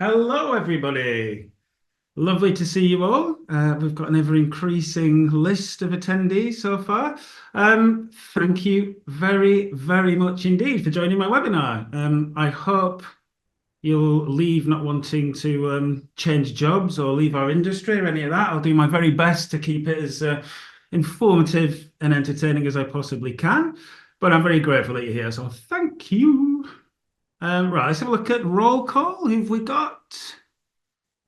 Hello, everybody. Lovely to see you all. We've got an ever-increasing list of attendees so far. Thank you very, very much indeed for joining my webinar. I hope you'll leave not wanting to change jobs or leave our industry or any of that. I'll do my very best to keep it as informative and entertaining as I possibly can. But I'm very grateful that you're here, so thank you. Right, let's have a look at roll call. Who've we got?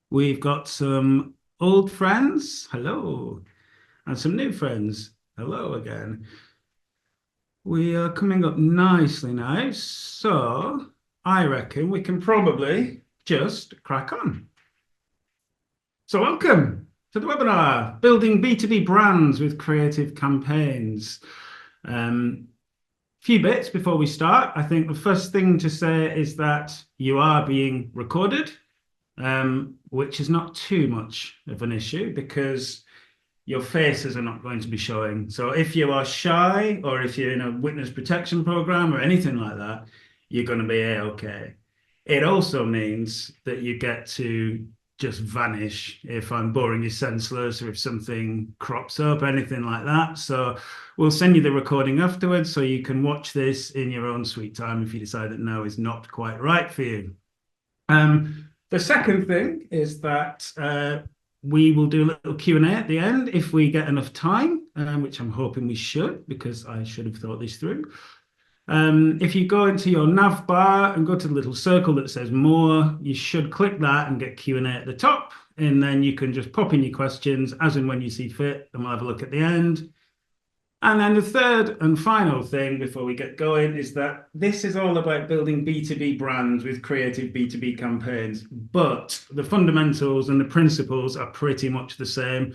We've got some old friends, hello, and some new friends, hello again. We are coming up nicely now, so I reckon we can probably just crack on. So welcome to the webinar, Building B2B Brands with Creative Campaigns. Few bits before we start. I think the first thing to say is that you are being recorded. Which is not too much of an issue because your faces are not going to be showing. So if you are shy or if you're in a witness protection program or anything like that, you're going to be A-okay. It also means that you get to just vanish if I'm boring you senseless or if something crops up, anything like that. So we'll send you the recording afterwards so you can watch this in your own sweet time if you decide that now is not quite right for you. The second thing is that we will do a little Q&A at the end if we get enough time, which I'm hoping we should, because I should have thought this through. If you go into your nav bar and go to the little circle that says more, you should click that and get Q&A at the top, and then you can just pop in your questions as and when you see fit, and we'll have a look at the end. And then the third and final thing before we get going is that this is all about building B2B brands with creative B2B campaigns, but the fundamentals and the principles are pretty much the same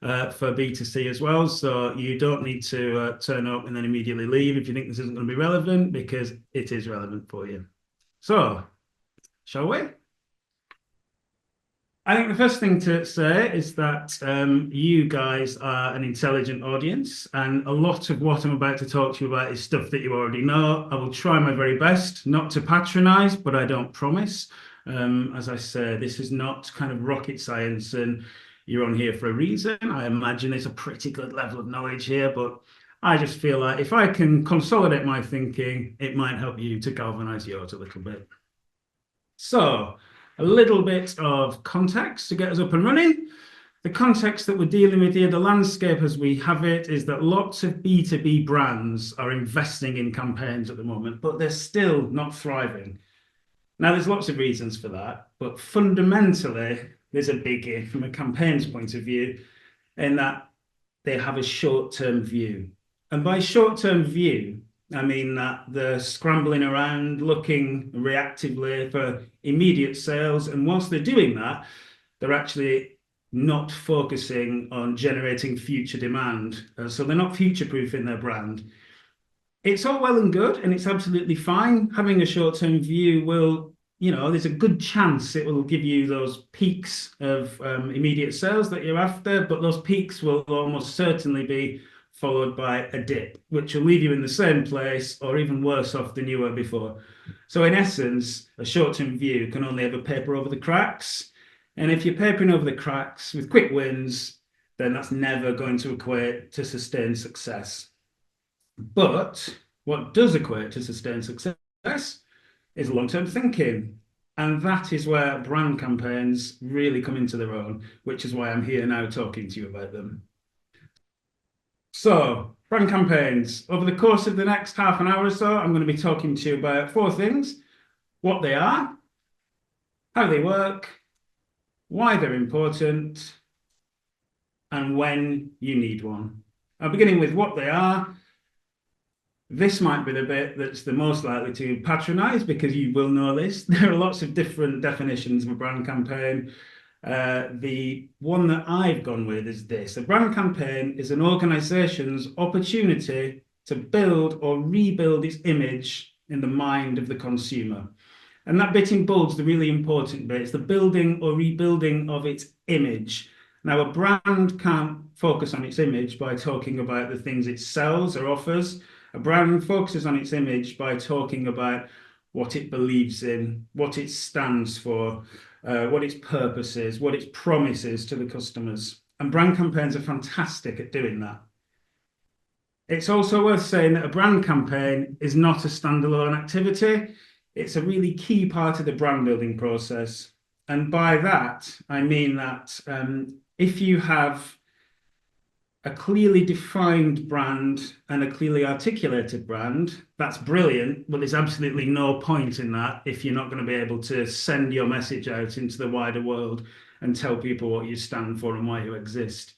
for B2C as well. So you don't need to turn up and then immediately leave if you think this isn't going to be relevant, because it is relevant for you. So, shall we? I think the first thing to say is that you guys are an intelligent audience, and a lot of what I'm about to talk to you about is stuff that you already know. I will try my very best not to patronize, but I don't promise. As I say, this is not kind of rocket science, and you're on here for a reason. I imagine there's a pretty good level of knowledge here, but I just feel like if I can consolidate my thinking, it might help you to galvanize yours a little bit. So, a little bit of context to get us up and running. The context that we're dealing with here, the landscape as we have it, is that lots of B2B brands are investing in campaigns at the moment, but they're still not thriving. Now, there's lots of reasons for that, but fundamentally, there's a biggie from a campaign's point of view, in that they have a short-term view. And by short-term view, I mean that they're scrambling around, looking reactively for immediate sales. And whilst they're doing that, they're actually not focusing on generating future demand. So they're not future-proofing their brand. It's all well and good, and it's absolutely fine. Having a short-term view will, there's a good chance it will give you those peaks of immediate sales that you're after, but those peaks will almost certainly be followed by a dip, which will leave you in the same place or even worse off than you were before. So in essence, a short-term view can only ever paper over the cracks. And if you're papering over the cracks with quick wins, then that's never going to equate to sustained success. But what does equate to sustained success is long-term thinking. And that is where brand campaigns really come into their own, which is why I'm here now talking to you about them. So, brand campaigns. Over the course of the next half an hour or so, I'm going to be talking to you about 4 things: what they are, how they work, why they're important, and when you need one. Now, beginning with what they are, this might be the bit that's the most likely to patronize, because you will know this. There are lots of different definitions of a brand campaign. The one that I've gone with is this: a brand campaign is an organization's opportunity to build or rebuild its image in the mind of the consumer. And that bit in bold's the really important bit. It's the building or rebuilding of its image. Now, a brand can't focus on its image by talking about the things it sells or offers. A brand focuses on its image by talking about what it believes in, what it stands for, what its purpose is, what its promise is to the customers. And brand campaigns are fantastic at doing that. It's also worth saying that a brand campaign is not a standalone activity. It's a really key part of the brand building process. And by that, I mean that if you have a clearly defined brand and a clearly articulated brand, that's brilliant, but there's absolutely no point in that if you're not going to be able to send your message out into the wider world and tell people what you stand for and why you exist.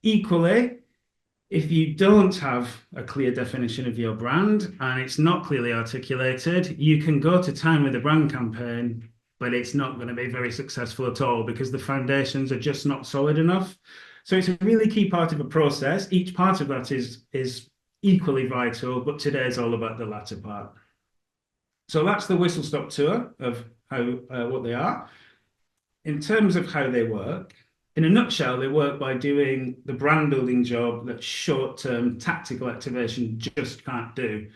Equally, if you don't have a clear definition of your brand and it's not clearly articulated, you can go to town with a brand campaign, but it's not going to be very successful at all because the foundations are just not solid enough. So it's a really key part of a process. Each part of that is equally vital, but today is all about the latter part. So that's the whistle-stop tour of how what they are. In terms of how they work, in a nutshell, they work by doing the brand building job that short-term tactical activation just can't do.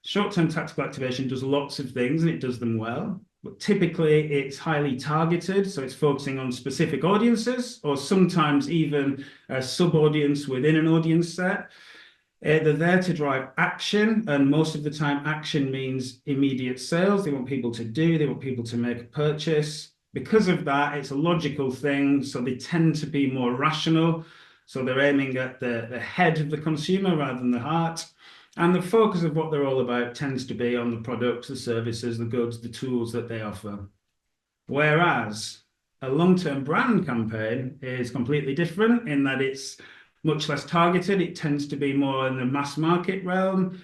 Short-term tactical activation does lots of things and it does them well, but typically it's highly targeted. So it's focusing on specific audiences or sometimes even a sub-audience within an audience set. They're there to drive action, and most of the time action means immediate sales. They want people to do, they want people to make a purchase. Because of that, it's a logical thing, so they tend to be more rational. So they're aiming at the head of the consumer rather than the heart. And the focus of what they're all about tends to be on the products, the services, the goods, the tools that they offer. Whereas a long-term brand campaign is completely different in that it's much less targeted. It tends to be more in the mass market realm.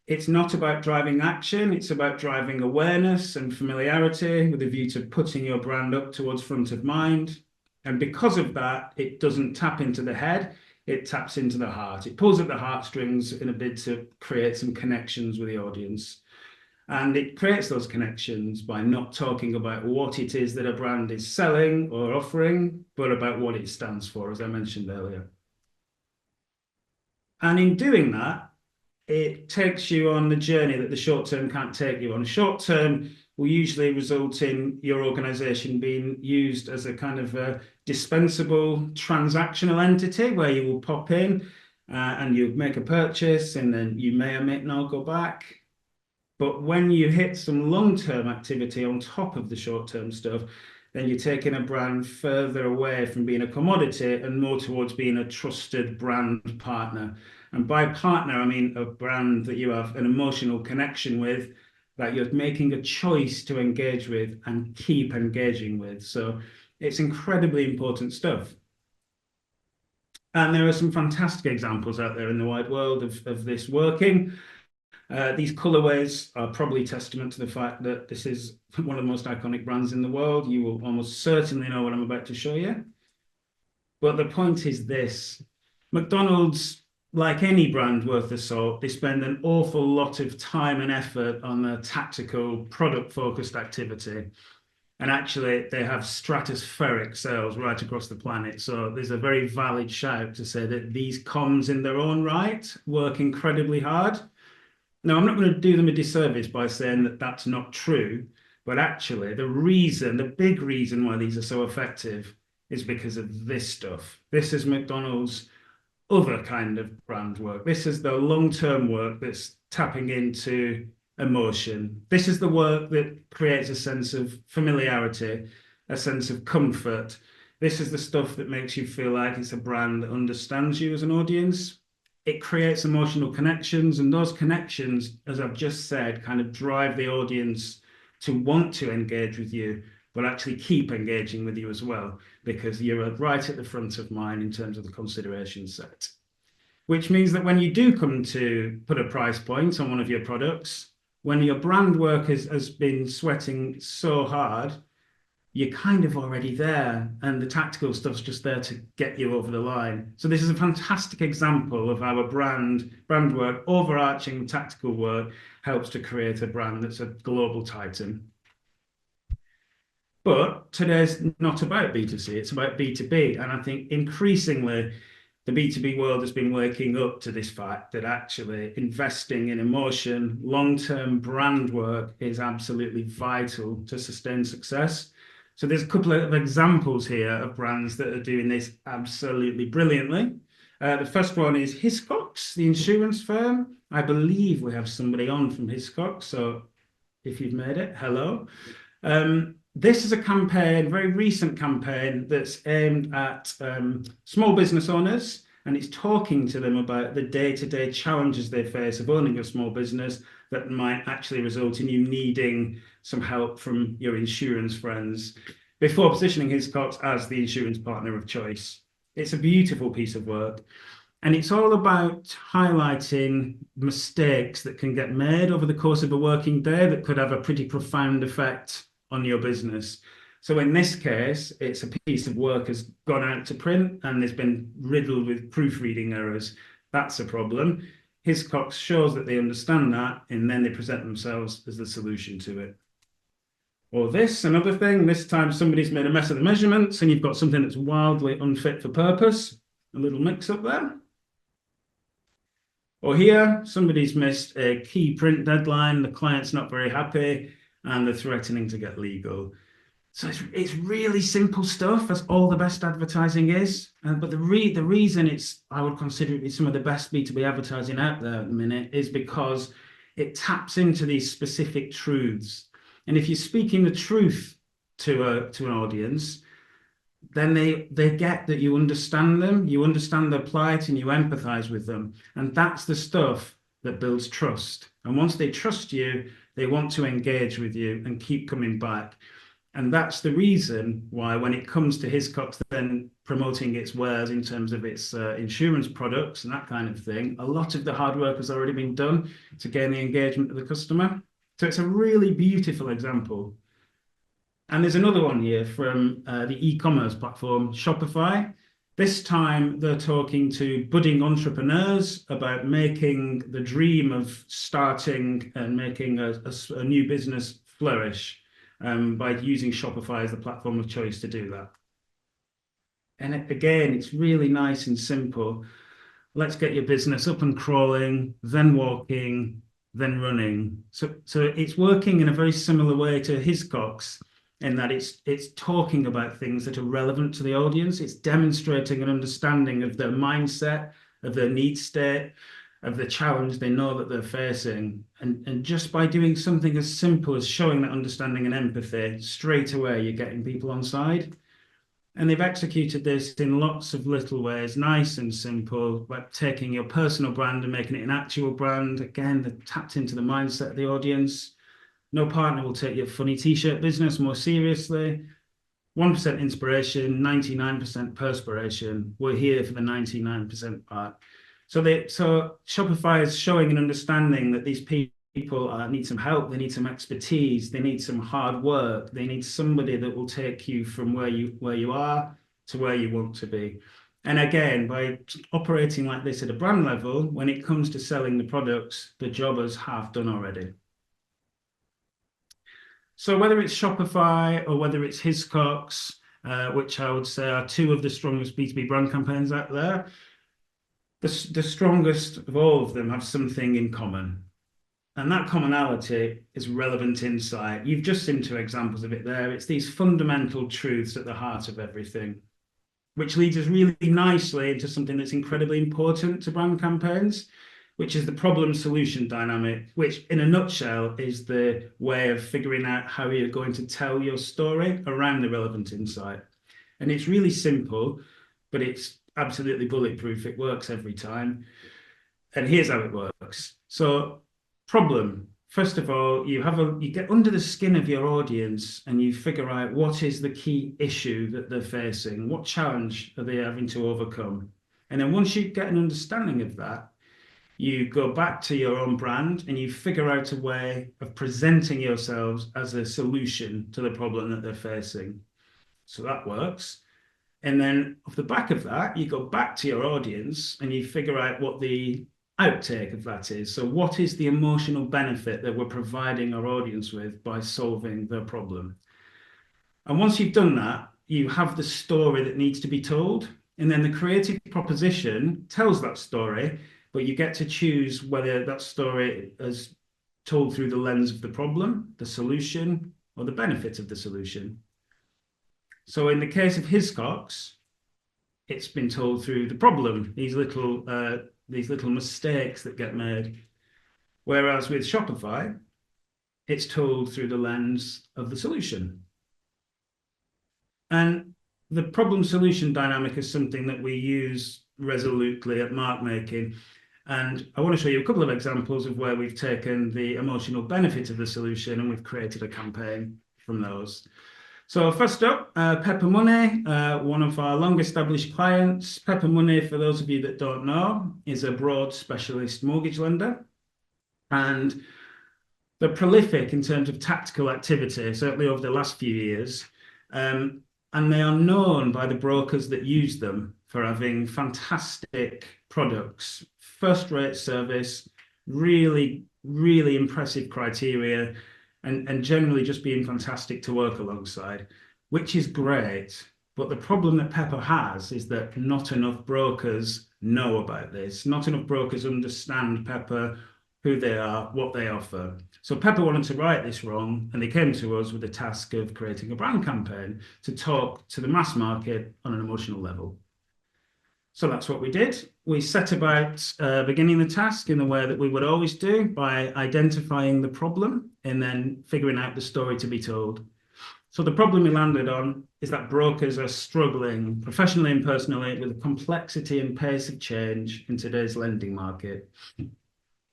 It's not about driving action. It's about driving awareness and familiarity with a view to putting your brand up towards front of mind. And because of that, it doesn't tap into the head. It taps into the heart. It pulls at the heartstrings in a bid to create some connections with the audience. And it creates those connections by not talking about what it is that a brand is selling or offering, but about what it stands for, as I mentioned earlier. And in doing that, it takes you on the journey that the short term can't take you on. Short term will usually result in your organization being used as a kind of a dispensable transactional entity where you will pop in and you make a purchase and then you may or may not go back. But when you hit some long-term activity on top of the short-term stuff, then you're taking a brand further away from being a commodity and more towards being a trusted brand partner. And by partner, I mean a brand that you have an emotional connection with, that you're making a choice to engage with and keep engaging with. So it's incredibly important stuff. And there are some fantastic examples out there in the wide world of this working. These colorways are probably testament to the fact that this is one of the most iconic brands in the world. You will almost certainly know what I'm about to show you. But the point is this: McDonald's, like any brand worth the salt, they spend an awful lot of time and effort on a tactical, product-focused activity. And actually, they have stratospheric sales right across the planet. So there's a very valid shout to say that these comms in their own right work incredibly hard. Now, I'm not going to do them a disservice by saying that that's not true, but actually the big reason why these are so effective is because of this stuff. This is McDonald's other kind of brand work. This is the long-term work that's tapping into emotion. This is the work that creates a sense of familiarity, a sense of comfort. This is the stuff that makes you feel like it's a brand that understands you as an audience. It creates emotional connections, and those connections, as I've just said, kind of drive the audience to want to engage with you, but actually keep engaging with you as well, because you're right at the front of mind in terms of the consideration set. Which means that when you do come to put a price point on one of your products, when your brand work has been sweating so hard, you're kind of already there, and the tactical stuff's just there to get you over the line. So this is a fantastic example of how a brand work, overarching tactical work, helps to create a brand that's a global titan. But today's not about B2C, it's about B2B. And I think increasingly the B2B world has been waking up to this fact that actually investing in emotion, long-term brand work is absolutely vital to sustain success. So there's a couple of examples here of brands that are doing this absolutely brilliantly. The first one is Hiscox, the insurance firm. I believe we have somebody on from Hiscox, so if you've made it, hello. This is a campaign, very recent campaign, that's aimed at small business owners, and it's talking to them about the day-to-day challenges they face of owning a small business that might actually result in you needing some help from your insurance friends before positioning Hiscox as the insurance partner of choice. It's a beautiful piece of work. And it's all about highlighting mistakes that can get made over the course of a working day that could have a pretty profound effect on your business. So in this case, it's a piece of work has gone out to print and there's been riddled with proofreading errors. That's a problem. Hiscox shows that they understand that, and then they present themselves as the solution to it. Or this, another thing, this time somebody's made a mess of the measurements and you've got something that's wildly unfit for purpose. A little mix up there. Or here, somebody's missed a key print deadline, the client's not very happy, and they're threatening to get legal. So it's really simple stuff, as all the best advertising is. But the reason I would consider it some of the best B2B advertising out there at the minute is because it taps into these specific truths. And if you're speaking the truth to an audience, then they get that you understand them, you understand their plight, and you empathize with them. And that's the stuff that builds trust. And once they trust you, they want to engage with you and keep coming back. And that's the reason why when it comes to Hiscox then promoting its wares in terms of its insurance products and that kind of thing, a lot of the hard work has already been done to gain the engagement of the customer. So it's a really beautiful example. And there's another one here from the e-commerce platform, Shopify. This time they're talking to budding entrepreneurs about making the dream of starting and making a new business flourish by using Shopify as the platform of choice to do that. And again, it's really nice and simple. Let's get your business up and crawling, then walking, then running. So it's working in a very similar way to Hiscox, in that it's talking about things that are relevant to the audience. It's demonstrating an understanding of their mindset, of their need state, of the challenge they know that they're facing. And just by doing something as simple as showing that understanding and empathy, straight away you're getting people on side. And they've executed this in lots of little ways, nice and simple, like taking your personal brand and making it an actual brand. Again, they've tapped into the mindset of the audience. No partner will take your funny t-shirt business more seriously. 1% inspiration, 99% perspiration. We're here for the 99% part. So Shopify is showing an understanding that these people need some help, they need some expertise, they need some hard work, they need somebody that will take you from where you are to where you want to be. And again, by operating like this at a brand level, when it comes to selling the products, the job is half done already. So whether it's Shopify or whether it's Hiscox, which I would say are two of the strongest B2B brand campaigns out there, the strongest of all of them have something in common. And that commonality is relevant insight. You've just seen two examples of it there. It's these fundamental truths at the heart of everything, which leads us really nicely into something that's incredibly important to brand campaigns, which is the problem-solution dynamic, which in a nutshell is the way of figuring out how you're going to tell your story around the relevant insight. And it's really simple, but it's absolutely bulletproof. It works every time. And here's how it works. So problem, first of all, you get under the skin of your audience and you figure out what is the key issue that they're facing, what challenge are they having to overcome. And then once you get an understanding of that, you go back to your own brand and you figure out a way of presenting yourselves as a solution to the problem that they're facing. So that works. And then off the back of that, you go back to your audience and you figure out what the outtake of that is. So what is the emotional benefit that we're providing our audience with by solving their problem? And once you've done that, you have the story that needs to be told. And then the creative proposition tells that story, but you get to choose whether that story is told through the lens of the problem, the solution, or the benefit of the solution. So in the case of Hiscox, it's been told through the problem, these little mistakes that get made. Whereas with Shopify, it's told through the lens of the solution. And the problem solution dynamic is something that we use resolutely at mark making. And I want to show you a couple of examples of where we've taken the emotional benefit of the solution and we've created a campaign from those. So first up, Pepper Money, one of our long-established clients. Pepper Money, for those of you that don't know, is a broad specialist mortgage lender. And they're prolific in terms of tactical activity, certainly over the last few years. And they are known by the brokers that use them for having fantastic products, first-rate service, really, really impressive criteria, and generally just being fantastic to work alongside, which is great. But the problem that Pepper has is that not enough brokers know about this. Not enough brokers understand Pepper, who they are, what they offer. So Pepper wanted to right this wrong, and they came to us with the task of creating a brand campaign to talk to the mass market on an emotional level. So that's what we did. We set about beginning the task in the way that we would always do, by identifying the problem and then figuring out the story to be told. So the problem we landed on is that brokers are struggling professionally and personally with the complexity and pace of change in today's lending market.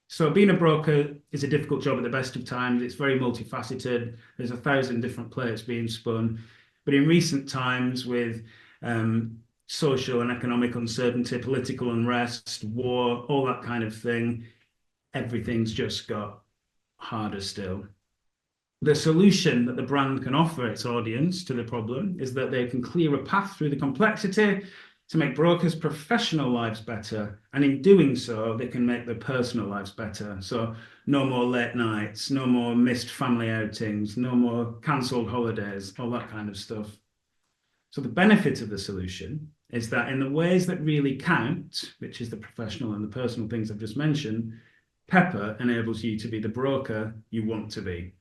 So being a broker is a difficult job at the best of times. It's very multifaceted. There's 1,000 different plates being spun. But in recent times, with social and economic uncertainty, political unrest, war, all that kind of thing, everything's just got harder still. The solution that the brand can offer its audience to the problem is that they can clear a path through the complexity to make brokers' professional lives better. And in doing so, they can make their personal lives better. So no more late nights, no more missed family outings, no more cancelled holidays, all that kind of stuff. So the benefit of the solution is that in the ways that really count, which is the professional and the personal things I've just mentioned, Pepper enables you to be the broker you want to be.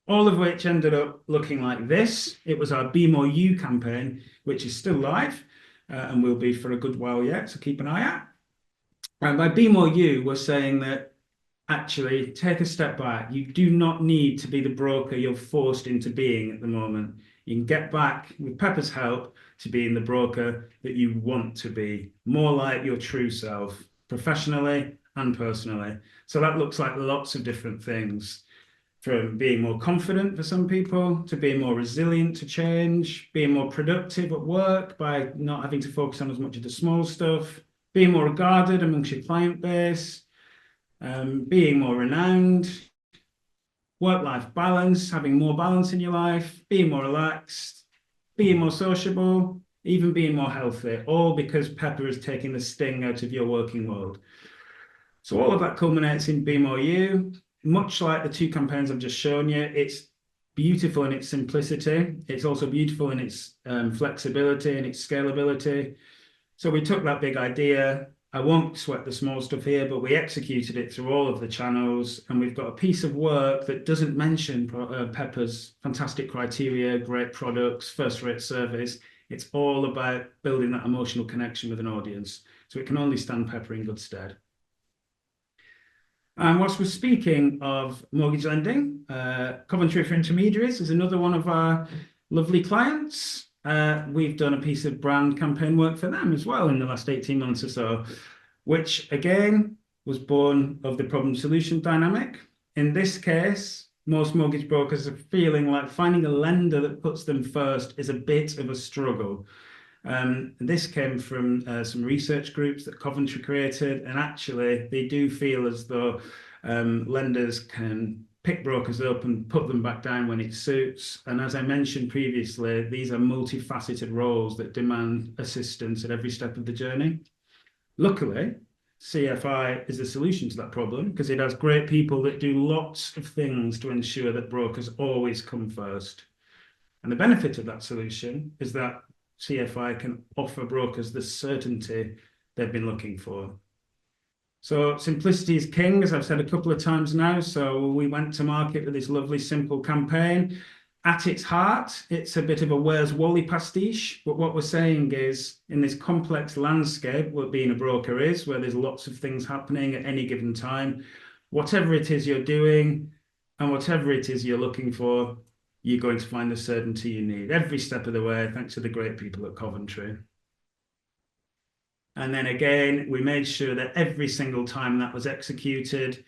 All of which ended up looking like this. It was our Be More You campaign, which is still live and will be for a good while yet, so keep an eye out. And by Be More You, we're saying that actually take a step back. You do not need to be the broker you're forced into being at the moment. You can get back, with Pepper's help, to being the broker that you want to be, more like your true self, professionally and personally. So that looks like lots of different things, from being more confident for some people, to being more resilient to change, being more productive at work by not having to focus on as much of the small stuff, being more regarded amongst your client base, being more renowned, work-life balance, having more balance in your life, being more relaxed, being more sociable, even being more healthy, all because Pepper is taking the sting out of your working world. So all of that culminates in Be More You. Much like the two campaigns I've just shown you, it's beautiful in its simplicity. It's also beautiful in its flexibility and its scalability. So we took that big idea. I won't sweat the small stuff here, but we executed it through all of the channels, and we've got a piece of work that doesn't mention Pepper's fantastic criteria, great products, first-rate service. It's all about building that emotional connection with an audience. So it can only stand Pepper in good stead. And whilst we're speaking of mortgage lending, Coventry for Intermediaries is another one of our lovely clients. We've done a piece of brand campaign work for them as well in the last 18 months or so, which again was born of the problem solution dynamic. In this case, most mortgage brokers are feeling like finding a lender that puts them first is a bit of a struggle. This came from some research groups that Coventry created, and actually they do feel as though lenders can pick brokers up and put them back down when it suits. And as I mentioned previously, these are multifaceted roles that demand assistance at every step of the journey. Luckily, CFI is the solution to that problem because it has great people that do lots of things to ensure that brokers always come first. And the benefit of that solution is that CFI can offer brokers the certainty they've been looking for. So simplicity is king, as I've said a couple of times now. So we went to market with this lovely, simple campaign. At its heart, it's a bit of a Where's Wally pastiche. But what we're saying is, in this complex landscape, what being a broker is, where there's lots of things happening at any given time, whatever it is you're doing and whatever it is you're looking for, you're going to find the certainty you need every step of the way, thanks to the great people at Coventry. And then again, we made sure that every single time that was executed,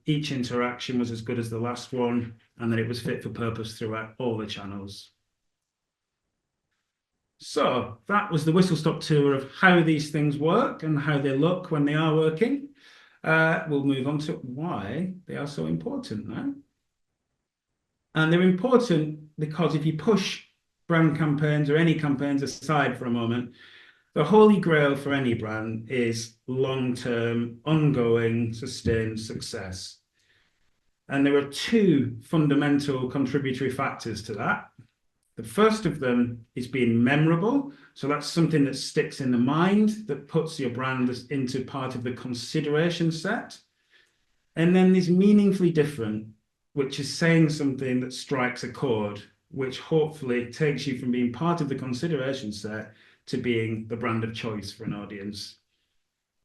each interaction was as good as the last one, and that it was fit for purpose throughout all the channels. So that was the whistle-stop tour of how these things work and how they look when they are working. We'll move on to why they are so important now. And they're important because if you push brand campaigns or any campaigns aside for a moment, the holy grail for any brand is long-term, ongoing, sustained success. And there are two fundamental contributory factors to that. The first of them is being memorable. So that's something that sticks in the mind, that puts your brand into part of the consideration set. And then there's meaningfully different, which is saying something that strikes a chord, which hopefully takes you from being part of the consideration set to being the brand of choice for an audience.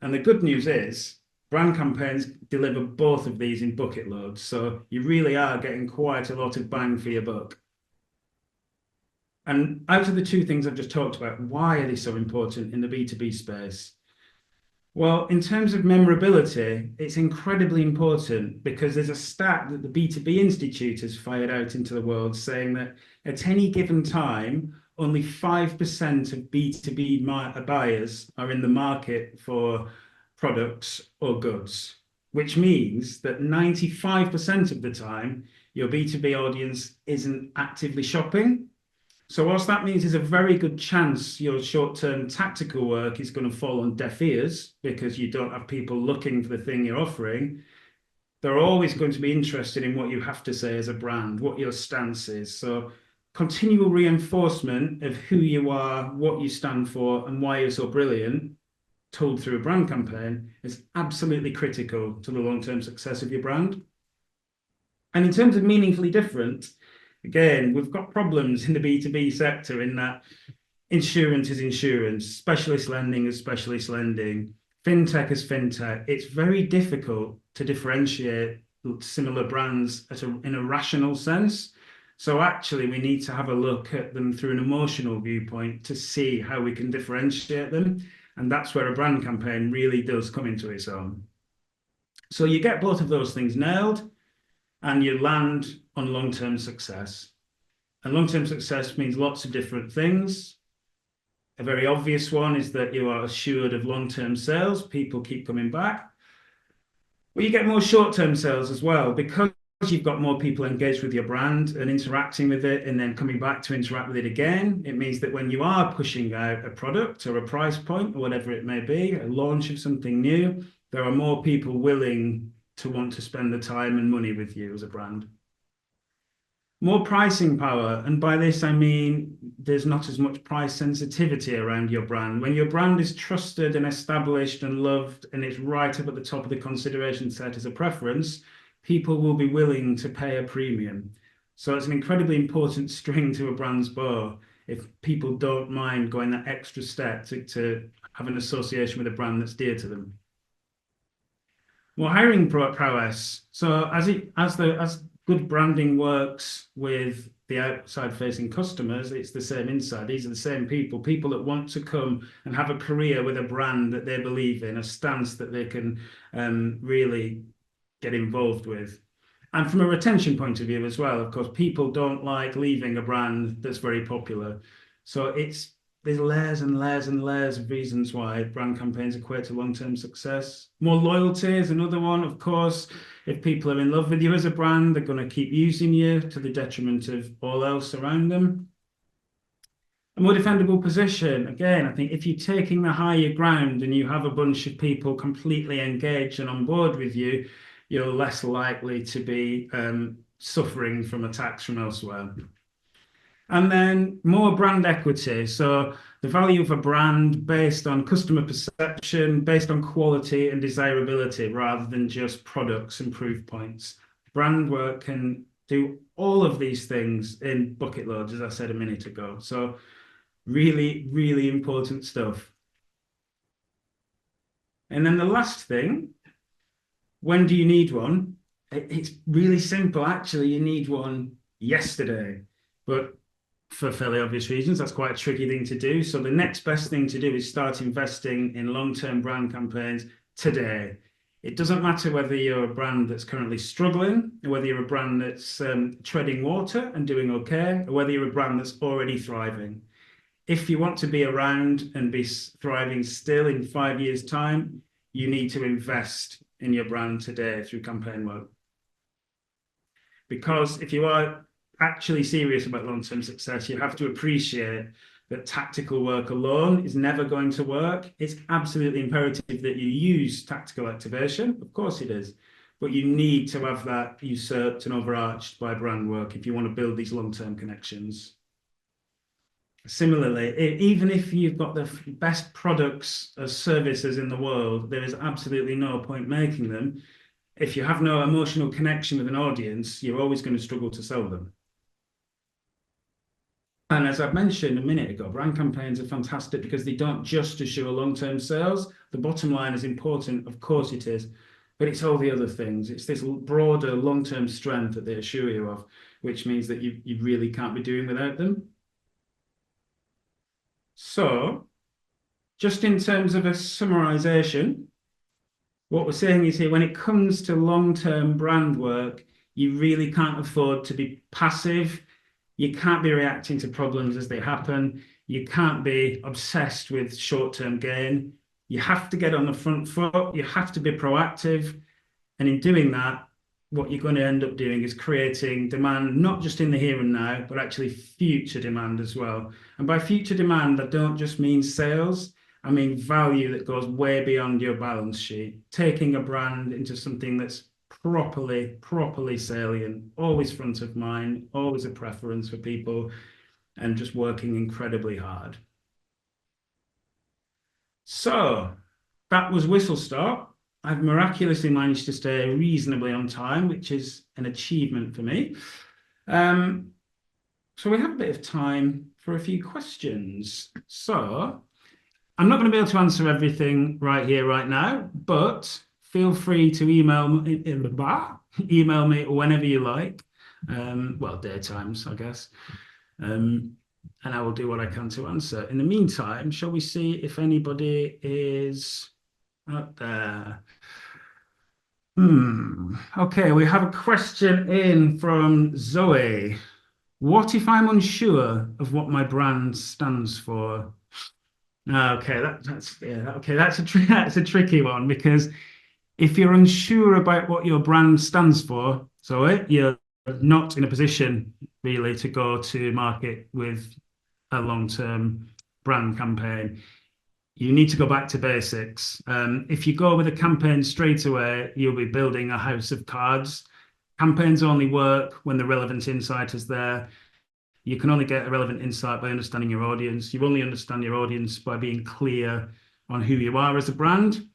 And the good news is brand campaigns deliver both of these in bucket loads. So you really are getting quite a lot of bang for your buck. And out of the two things I've just talked about, why are they so important in the B2B space? Well, in terms of memorability, it's incredibly important because there's a stat that the B2B Institute has fired out into the world saying that at any given time, only 5% of B2B buyers are in the market for products or goods, which means that 95% of the time, your B2B audience isn't actively shopping. So whilst that means there's a very good chance your short-term tactical work is going to fall on deaf ears because you don't have people looking for the thing you're offering, they're always going to be interested in what you have to say as a brand, what your stance is. So continual reinforcement of who you are, what you stand for, and why you're so brilliant, told through a brand campaign, is absolutely critical to the long-term success of your brand. And in terms of meaningfully different, again, we've got problems in the B2B sector in that insurance is insurance, specialist lending is specialist lending, fintech is fintech. It's very difficult to differentiate similar brands in a rational sense. So actually, we need to have a look at them through an emotional viewpoint to see how we can differentiate them. And that's where a brand campaign really does come into its own. So you get both of those things nailed, and you land on long-term success. And long-term success means lots of different things. A very obvious one is that you are assured of long-term sales. People keep coming back. But you get more short-term sales as well because you've got more people engaged with your brand and interacting with it and then coming back to interact with it again. It means that when you are pushing out a product or a price point or whatever it may be, a launch of something new, there are more people willing to want to spend the time and money with you as a brand. More pricing power, and by this I mean there's not as much price sensitivity around your brand. When your brand is trusted and established and loved and it's right up at the top of the consideration set as a preference, people will be willing to pay a premium. So it's an incredibly important string to a brand's bow if people don't mind going that extra step to have an association with a brand that's dear to them. More hiring prowess. So as good branding works with the outside-facing customers, it's the same inside. These are the same people that want to come and have a career with a brand that they believe in, a stance that they can really get involved with. And from a retention point of view as well, of course, people don't like leaving a brand that's very popular. So there's layers and layers and layers of reasons why brand campaigns equate to long-term success. More loyalty is another one, of course. If people are in love with you as a brand, they're going to keep using you to the detriment of all else around them. A more defendable position. Again, I think if you're taking the higher ground and you have a bunch of people completely engaged and on board with you, you're less likely to be suffering from attacks from elsewhere. And then more brand equity. So the value of a brand based on customer perception, based on quality and desirability, rather than just products and proof points. Brand work can do all of these things in bucket loads, as I said a minute ago. So really, really important stuff. And then the last thing, when do you need one? It's really simple, actually. You need one yesterday, but for fairly obvious reasons, that's quite a tricky thing to do. So the next best thing to do is start investing in long-term brand campaigns today. It doesn't matter whether you're a brand that's currently struggling, or whether you're a brand that's treading water and doing okay, or whether you're a brand that's already thriving. If you want to be around and be thriving still in 5 years' time, you need to invest in your brand today through campaign work. Because if you are actually serious about long-term success, you have to appreciate that tactical work alone is never going to work. It's absolutely imperative that you use tactical activation. Of course it is. But you need to have that usurped and overarched by brand work if you want to build these long-term connections. Similarly, even if you've got the best products or services in the world, there is absolutely no point making them. If you have no emotional connection with an audience, you're always going to struggle to sell them. And as I've mentioned a minute ago, brand campaigns are fantastic because they don't just assure long-term sales. The bottom line is important, of course it is, but it's all the other things. It's this broader long-term strength that they assure you of, which means that you really can't be doing without them. So, just in terms of a summarization, what we're saying is here, when it comes to long-term brand work, you really can't afford to be passive. You can't be reacting to problems as they happen. You can't be obsessed with short-term gain. You have to get on the front foot. You have to be proactive. And in doing that, what you're going to end up doing is creating demand, not just in the here and now, but actually future demand as well. And by future demand, I don't just mean sales. I mean value that goes way beyond your balance sheet, taking a brand into something that's properly salient, always front of mind, always a preference for people, and just working incredibly hard. So that was Whistle Stop. I've miraculously managed to stay reasonably on time, which is an achievement for me. So we have a bit of time for a few questions. So I'm not going to be able to answer everything right here, right now, but feel free to email me whenever you like. Well, daytimes, I guess. And I will do what I can to answer. In the meantime, shall we see if anybody is out there? Okay, we have a question in from Zoe. What if I'm unsure of what my brand stands for? Okay, that's a tricky one, because if you're unsure about what your brand stands for, so you're not in a position really to go to market with a long-term brand campaign. You need to go back to basics. If you go with a campaign straight away, you'll be building a house of cards. Campaigns only work when the relevant insight is there. You can only get a relevant insight by understanding your audience. You only understand your audience by being clear on who you are as a brand.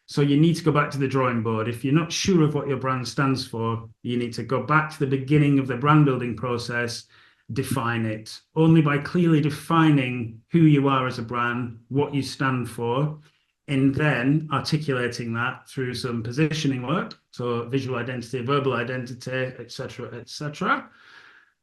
So you need to go back to the drawing board. If you're not sure of what your brand stands for, you need to go back to the beginning of the brand building process, define it. Only by clearly defining who you are as a brand, what you stand for, and then articulating that through some positioning work, so visual identity, verbal identity, etc., etc.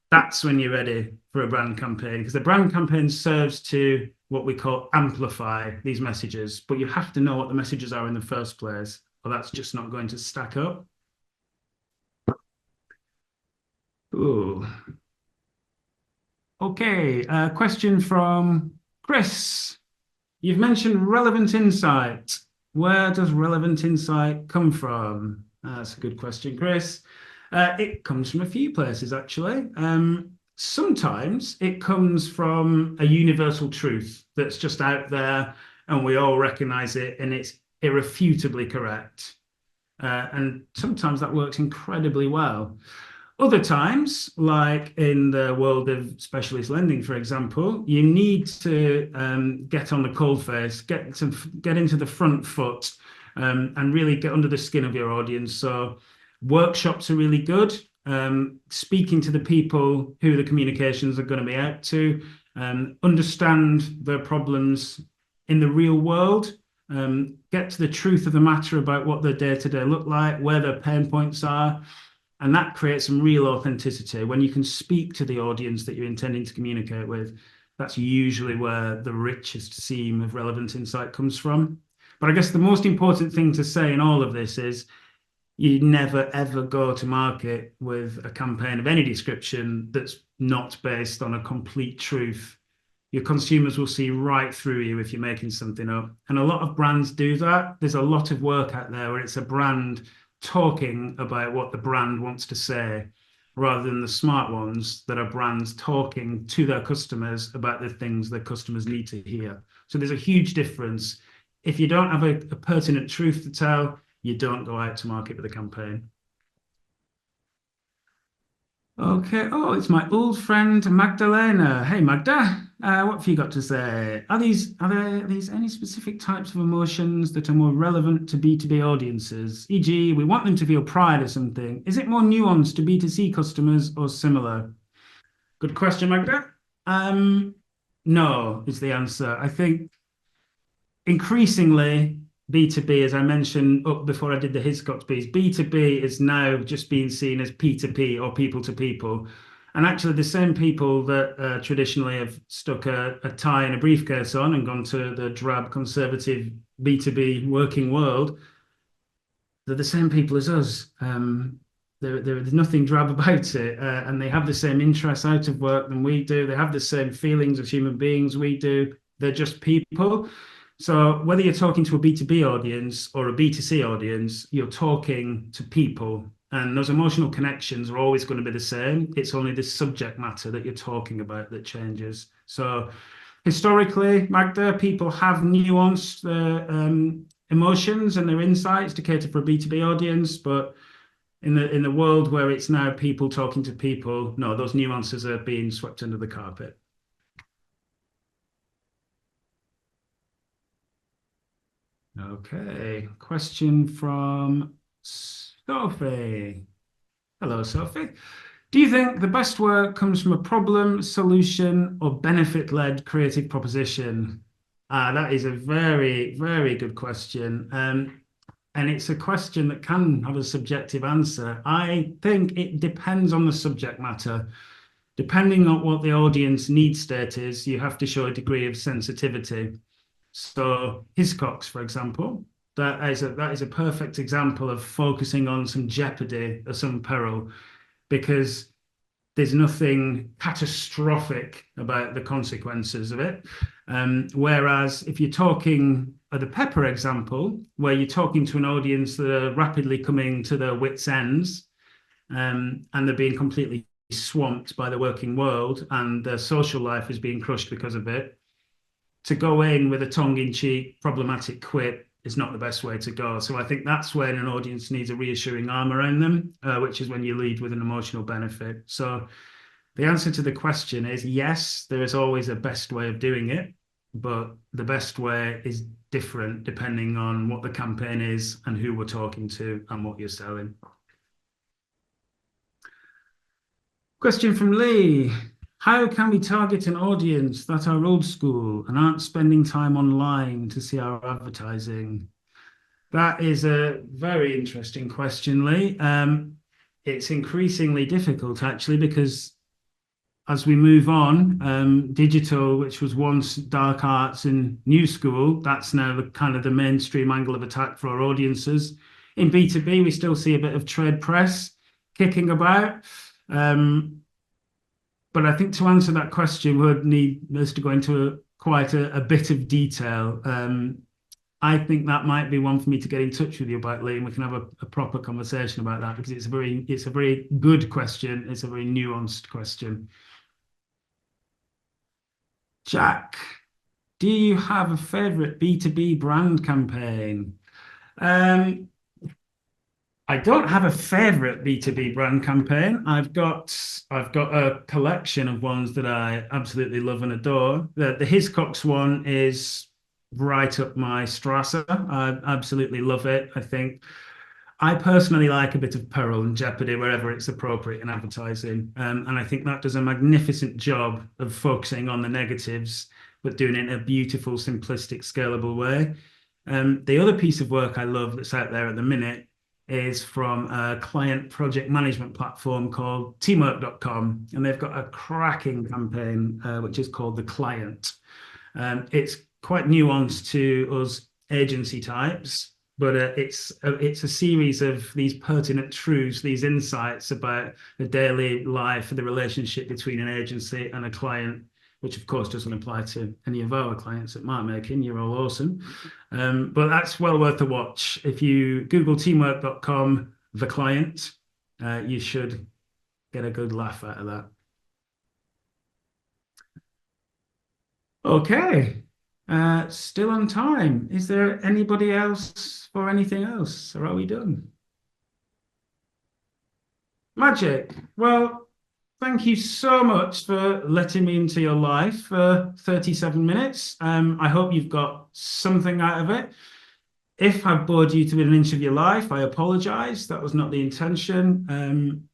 That's when you're ready for a brand campaign, because the brand campaign serves to what we call amplify these messages, but you have to know what the messages are in the first place, or that's just not going to stack up. Ooh. Okay, question from Chris. You've mentioned relevant insight. Where does relevant insight come from? That's a good question, Chris. It comes from a few places, actually. Sometimes it comes from a universal truth that's just out there and we all recognize it and it's irrefutably correct. And sometimes that works incredibly well. Other times, like in the world of specialist lending, for example, you need to get on the cold face, get into the front foot, and really get under the skin of your audience. So workshops are really good. speaking to the people who the communications are going to be out to, understand their problems in the real world, get to the truth of the matter about what their day-to-day look like, where their pain points are, and that creates some real authenticity. When you can speak to the audience that you're intending to communicate with, that's usually where the richest seam of relevant insight comes from. But I guess the most important thing to say in all of this is you never ever go to market with a campaign of any description that's not based on a complete truth. Your consumers will see right through you if you're making something up. And a lot of brands do that. There's a lot of work out there where it's a brand talking about what the brand wants to say, rather than the smart ones that are brands talking to their customers about the things that customers need to hear. So there's a huge difference. If you don't have a pertinent truth to tell, you don't go out to market with a campaign. Okay. Oh, it's my old friend Magdalena. Hey, Magda. What have you got to say? Are these any specific types of emotions that are more relevant to B2B audiences? E.g., we want them to feel pride or something. Is it more nuanced to B2C customers or similar? Good question, Magda. No, is the answer. I think increasingly B2B, as I mentioned up before I did the Hiscox piece, B2B is now just being seen as P2P or people to people. And actually, the same people that traditionally have stuck a tie and a briefcase on and gone to the drab conservative B2B working world, they're the same people as us. There's nothing drab about it. And they have the same interests out of work than we do. They have the same feelings as human beings we do. They're just people. So whether you're talking to a B2B audience or a B2C audience, you're talking to people. And those emotional connections are always going to be the same. It's only the subject matter that you're talking about that changes. So historically, Magda, people have nuanced their emotions and their insights to cater for a B2B audience, but in the world where it's now people talking to people, no, those nuances are being swept under the carpet. Okay, question from Sophie. Hello, Sophie. Do you think the best work comes from a problem, solution, or benefit-led creative proposition? That is a very, very good question. And it's a question that can have a subjective answer. I think it depends on the subject matter. Depending on what the audience need state is, you have to show a degree of sensitivity. So Hiscox, for example, that is a perfect example of focusing on some jeopardy or some peril, because there's nothing catastrophic about the consequences of it. Whereas if you're talking the Pepper example, where you're talking to an audience that are rapidly coming to their wits' ends, and they're being completely swamped by the working world and their social life is being crushed because of it, to go in with a tongue-in-cheek problematic quip is not the best way to go. So I think that's when an audience needs a reassuring arm around them, which is when you lead with an emotional benefit. So the answer to the question is yes, there is always a best way of doing it, but the best way is different depending on what the campaign is and who we're talking to and what you're selling. Question from Lee. How can we target an audience that are old school and aren't spending time online to see our advertising? That is a very interesting question, Lee. It's increasingly difficult, actually, because as we move on, digital, which was once dark arts and new school, that's now the kind of the mainstream angle of attack for our audiences. In B2B, we still see a bit of trade press kicking about. But I think to answer that question, we would need us to go into quite a bit of detail. I think that might be one for me to get in touch with you about, Lee, and we can have a proper conversation about that, because it's a very good question. It's a very nuanced question. Jack, do you have a favorite B2B brand campaign? I don't have a favorite B2B brand campaign. I've got a collection of ones that I absolutely love and adore. The Hiscox one is right up my Strasse. I absolutely love it. I think I personally like a bit of peril and jeopardy wherever it's appropriate in advertising. And I think that does a magnificent job of focusing on the negatives, but doing it in a beautiful, simplistic, scalable way. The other piece of work I love that's out there at the minute is from a client project management platform called teamwork.com. And they've got a cracking campaign, which is called The Client. It's quite nuanced to us agency types, but it's a series of these pertinent truths, these insights about the daily life, the relationship between an agency and a client, which of course doesn't apply to any of our clients at Markmaking. You're all awesome. But that's well worth a watch. If you Google teamwork.com, The Client, you should get a good laugh out of that. Okay. Still on time. Is there anybody else for anything else, or are we done? Magic. Well, thank you so much for letting me into your life for 37 minutes. I hope you've got something out of it. If I've bored you to an inch of your life, I apologize. That was not the intention.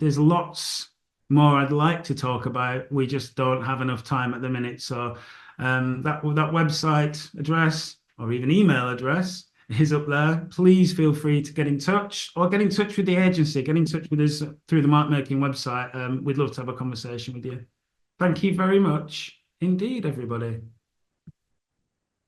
There's lots more I'd like to talk about. We just don't have enough time at the minute. So that website address or even email address is up there. Please feel free to get in touch or get in touch with the agency. Get in touch with us through the Markmaking website. We'd love to have a conversation with you. Thank you very much indeed, everybody.